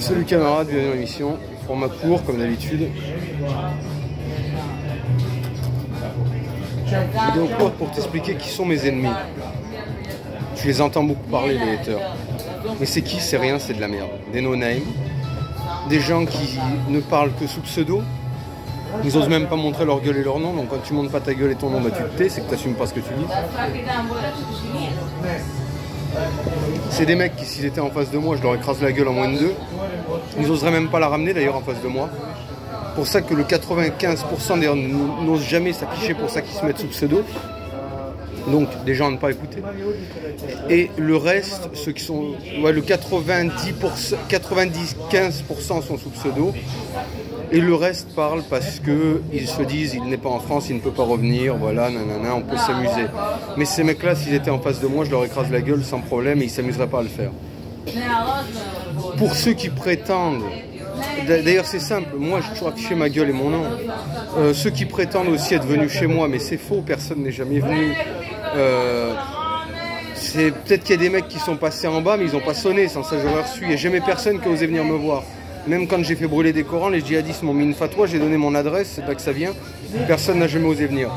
Salut camarades, bienvenue dans l'émission. Format court comme d'habitude. Vidéo courte pour t'expliquer qui sont mes ennemis. Tu les entends beaucoup parler, les haters. Mais c'est qui? C'est rien, c'est de la merde. Des no-name. Des gens qui ne parlent que sous pseudo. Ils osent même pas montrer leur gueule et leur nom. Donc quand tu montres pas ta gueule et ton nom, bah tu te tais, c'est que tu n'assumes pas ce que tu dis. C'est des mecs qui, s'ils étaient en face de moi, je leur écrase la gueule en moins de 2. Ils oseraient même pas la ramener d'ailleurs en face de moi. Pour ça que le 95% d'ailleurs n'osent jamais s'afficher, pour ça qu'ils se mettent sous pseudo. Donc des gens à ne pas écouter. Et le reste, ceux qui sont... Ouais, le 90-15% sont sous pseudo. Et le reste parle parce qu'ils se disent il n'est pas en France, il ne peut pas revenir, voilà, nanana, on peut s'amuser. Mais ces mecs-là, s'ils étaient en face de moi, je leur écrase la gueule sans problème et ils ne s'amuseraient pas à le faire. Pour ceux qui prétendent, d'ailleurs c'est simple, moi j'ai toujours affiché ma gueule et mon nom. Ceux qui prétendent aussi être venus chez moi, mais c'est faux, personne n'est jamais venu. C'est peut-être qu'il y a des mecs qui sont passés en bas, mais ils n'ont pas sonné, sans ça j'aurais reçu. Il n'y a jamais personne qui a osé venir me voir. Même quand j'ai fait brûler des Corans, les djihadistes m'ont mis une fatwa, j'ai donné mon adresse, c'est là que ça vient. Personne n'a jamais osé venir.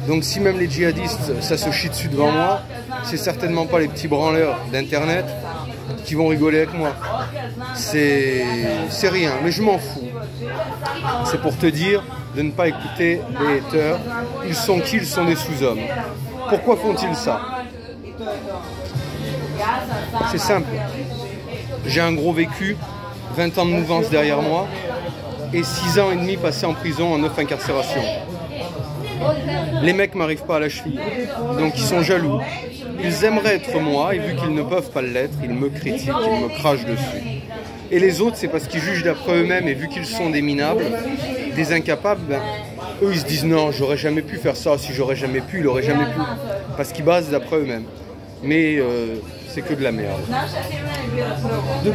Donc si même les djihadistes, ça se chie dessus devant moi, c'est certainement pas les petits branleurs d'internet qui vont rigoler avec moi. C'est rien, mais je m'en fous. C'est pour te dire de ne pas écouter les haters. Ils sont qui? Ils sont des sous-hommes. Pourquoi font-ils ça? C'est simple. J'ai un gros vécu, 20 ans de mouvance derrière moi et 6 ans et demi passés en prison en 9 incarcérations. Les mecs m'arrivent pas à la cheville, donc ils sont jaloux. Ils aimeraient être moi et vu qu'ils ne peuvent pas l'être, ils me critiquent, ils me crachent dessus. Et les autres, c'est parce qu'ils jugent d'après eux-mêmes et vu qu'ils sont des minables, des incapables, ben, eux ils se disent non, j'aurais jamais pu faire ça, si j'aurais jamais pu, il aurait jamais pu. Parce qu'ils basent d'après eux-mêmes. Mais c'est que de la merde.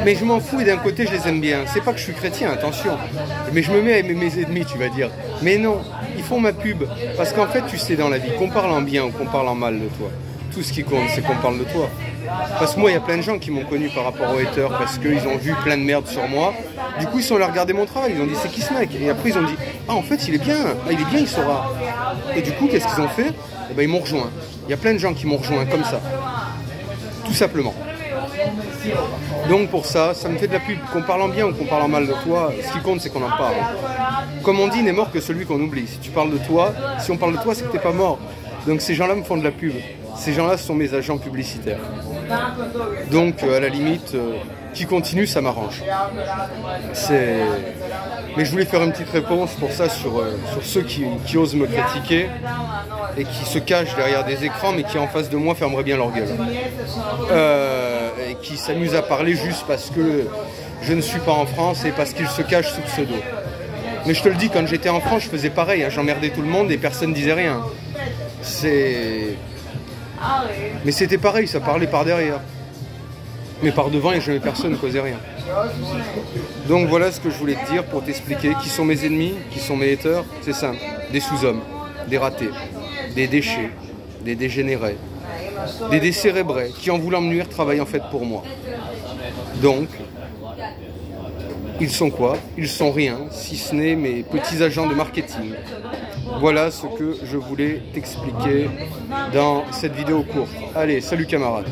Mais je m'en fous et d'un côté je les aime bien. C'est pas que je suis chrétien, attention. Mais je me mets à aimer mes ennemis, tu vas dire. Mais non, ils font ma pub. Parce qu'en fait, tu sais dans la vie, qu'on parle en bien ou qu'on parle en mal de toi, tout ce qui compte, c'est qu'on parle de toi. Parce que moi, il y a plein de gens qui m'ont connu par rapport aux haters parce qu'ils ont vu plein de merde sur moi. Du coup, ils sont allés regarder mon travail. Ils ont dit, c'est qui ce mec? Et après, ils ont dit, ah, en fait, il est bien. Ah, il est bien, il saura. Et du coup, qu'est-ce qu'ils ont fait? Eh ben, ils m'ont rejoint. Il y a plein de gens qui m'ont rejoint comme ça. Tout simplement. Donc pour ça, ça me fait de la pub. Qu'on parle en bien ou qu'on parle en mal de toi, ce qui compte, c'est qu'on en parle. Comme on dit, n'est mort que celui qu'on oublie. Si tu parles de toi, si on parle de toi, c'est que t'es pas mort. Donc ces gens-là me font de la pub. Ces gens-là sont mes agents publicitaires. Donc à la limite, qui continue, ça m'arrange. Mais je voulais faire une petite réponse pour ça sur ceux qui osent me critiquer et qui se cachent derrière des écrans mais qui en face de moi fermeraient bien leur gueule. Et qui s'amusent à parler juste parce que je ne suis pas en France et parce qu'ils se cachent sous pseudo. Mais je te le dis, quand j'étais en France, je faisais pareil, hein, j'emmerdais tout le monde et personne ne disait rien. Mais c'était pareil, ça parlait par derrière. Mais par devant, il n'y a jamais personne ne causait rien. Donc voilà ce que je voulais te dire pour t'expliquer qui sont mes ennemis, qui sont mes haters. C'est simple, des sous-hommes, des ratés, des déchets, des dégénérés, des décérébrés qui en voulant me nuire travaillent en fait pour moi. Donc, ils sont quoi? Ils sont rien, si ce n'est mes petits agents de marketing. Voilà ce que je voulais t'expliquer dans cette vidéo courte. Allez, salut camarades.